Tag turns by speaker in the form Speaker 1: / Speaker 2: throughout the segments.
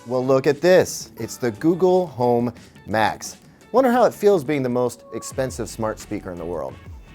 Speaker 1: Well, look at this. It's the Google Home Max. Wonder how it feels being the most expensive smart speaker in the world.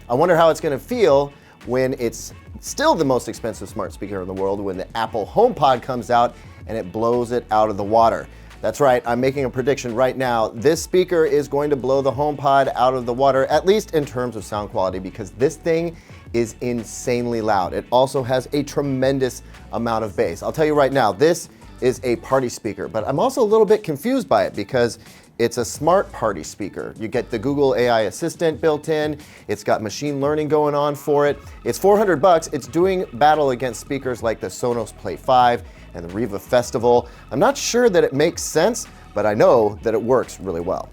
Speaker 1: I wonder how it's going to feel when it's still the most expensive smart speaker in the world when the Apple HomePod comes out and it blows it out of the water. That's right, I'm making a prediction right now. This speaker is going to blow the HomePod out of the water, at least in terms of sound quality, because this thing is insanely loud. It also has a tremendous amount of bass. I'll tell you right now, this is a party speaker, but I'm also a little bit confused by it because it's a smart party speaker. You get the Google AI Assistant built in. It's got machine learning going on for it. It's $400. It's doing battle against speakers like the Sonos Play 5 and the Riva Festival. I'm not sure that it makes sense, but I know that it works really well.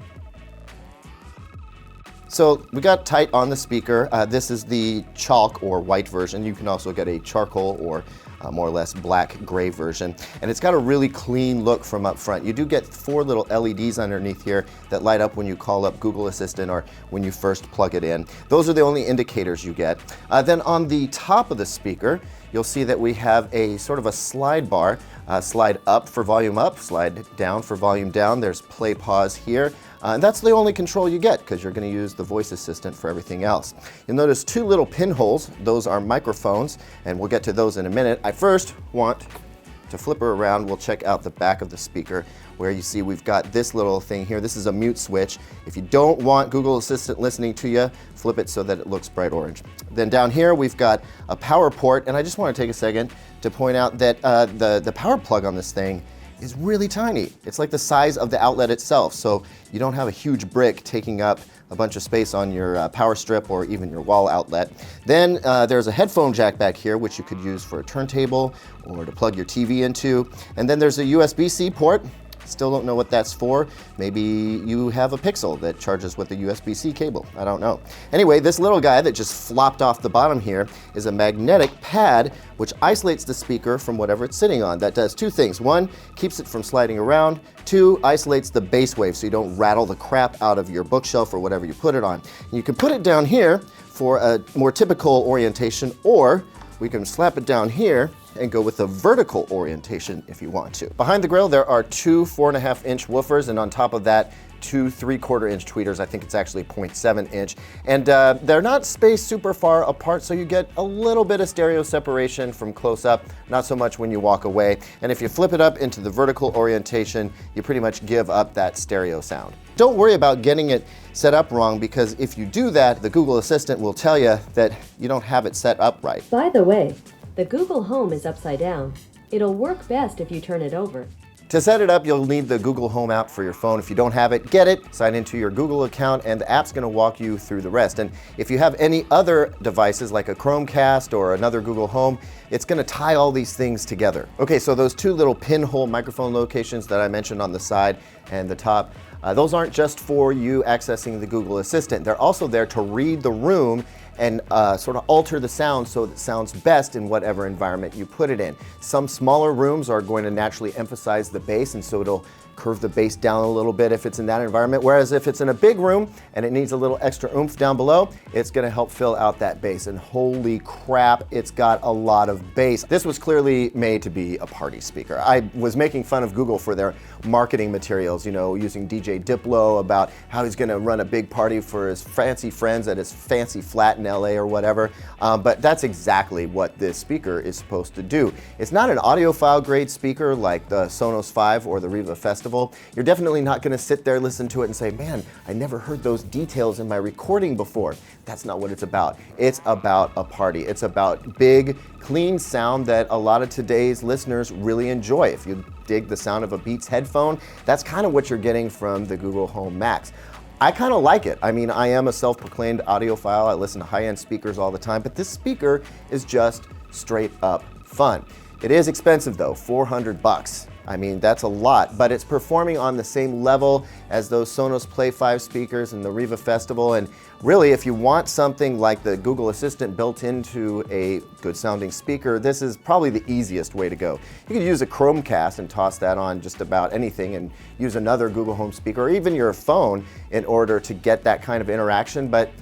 Speaker 1: So we got tight on the speaker. This is the chalk or white version. You can also get a charcoal or more or less black gray version. And it's got a really clean look from up front. You do get 4 little LEDs underneath here that light up when you call up Google Assistant or when you first plug it in. Those are the only indicators you get. Then on the top of the speaker, you'll see that we have a sort of a slide bar. Slide up for volume up, slide down for volume down. There's play pause here. And that's the only control you get because you're going to use the voice assistant for everything else. You'll notice 2 little pinholes. Those are microphones, and we'll get to those in a minute. I first want to flip her around. We'll check out the back of the speaker where you see we've got this little thing here. This is a mute switch. If you don't want Google Assistant listening to you, flip it so that it looks bright orange. Then down here we've got a power port, and I just want to take a second to point out that the power plug on this thing is really tiny. It's like the size of the outlet itself, so you don't have a huge brick taking up a bunch of space on your power strip or even your wall outlet. Then there's a headphone jack back here, which you could use for a turntable or to plug your TV into. And then there's a USB-C port. Still don't know what that's for. Maybe you have a Pixel that charges with a USB-C cable. I don't know. Anyway, this little guy that just flopped off the bottom here is a magnetic pad which isolates the speaker from whatever it's sitting on. That does 2 things. 1, keeps it from sliding around. 2, isolates the bass wave so you don't rattle the crap out of your bookshelf or whatever you put it on. And you can put it down here for a more typical orientation, or we can slap it down here and go with the vertical orientation if you want to. Behind the grill, there are 2 4.5-inch woofers, and on top of that, 2 3/4-inch tweeters. I think it's actually 0.7-inch. And they're not spaced super far apart, so you get a little bit of stereo separation from close up, not so much when you walk away. And if you flip it up into the vertical orientation, you pretty much give up that stereo sound. Don't worry about getting it set up wrong, because if you do that, the Google Assistant will tell you that you don't have it set up right.
Speaker 2: By the way, the Google Home is upside down. It'll work best if you turn it over.
Speaker 1: To set it up, you'll need the Google Home app for your phone. If you don't have it, get it, sign into your Google account, and the app's gonna walk you through the rest. And if you have any other devices like a Chromecast or another Google Home, it's gonna tie all these things together. Okay, so those 2 little pinhole microphone locations that I mentioned on the side and the top, those aren't just for you accessing the Google Assistant. They're also there to read the room and sort of alter the sound so it sounds best in whatever environment you put it in. Some smaller rooms are going to naturally emphasize the bass, and so it'll curve the bass down a little bit if it's in that environment, whereas if it's in a big room and it needs a little extra oomph down below, it's gonna help fill out that bass. And holy crap, it's got a lot of bass. This was clearly made to be a party speaker. I was making fun of Google for their marketing materials, you know, using DJ Diplo about how he's gonna run a big party for his fancy friends at his fancy flat in LA or whatever, but that's exactly what this speaker is supposed to do. It's not an audiophile grade speaker like the Sonos 5 or the Riva Festival. You're definitely not going to sit there, listen to it, and say, man, I never heard those details in my recording before. That's not what it's about. It's about a party. It's about big, clean sound that a lot of today's listeners really enjoy. If you dig the sound of a Beats headphone, that's kind of what you're getting from the Google Home Max. I kind of like it. I mean, I am a self-proclaimed audiophile. I listen to high-end speakers all the time, but this speaker is just straight up fun. It is expensive though, $400. I mean, that's a lot, but it's performing on the same level as those Sonos Play 5 speakers and the Riva Festival. And really, if you want something like the Google Assistant built into a good sounding speaker, this is probably the easiest way to go. You could use a Chromecast and toss that on just about anything and use another Google Home speaker or even your phone in order to get that kind of interaction, but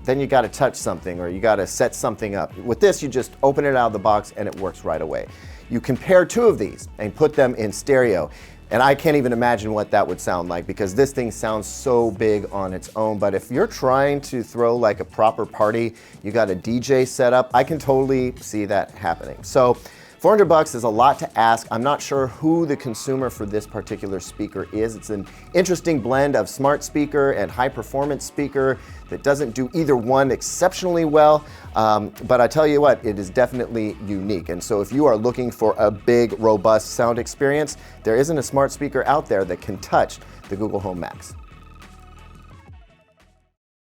Speaker 1: then you gotta touch something or you gotta set something up. With this, you just open it out of the box and it works right away. You compare 2 of these and put them in stereo. And I can't even imagine what that would sound like, because this thing sounds so big on its own. But if you're trying to throw like a proper party, you got a DJ set up, I can totally see that happening. So $400 is a lot to ask. I'm not sure who the consumer for this particular speaker is. It's an interesting blend of smart speaker and high performance speaker that doesn't do either one exceptionally well. But I tell you what, it is definitely unique. And so if you are looking for a big, robust sound experience, there isn't a smart speaker out there that can touch the Google Home Max.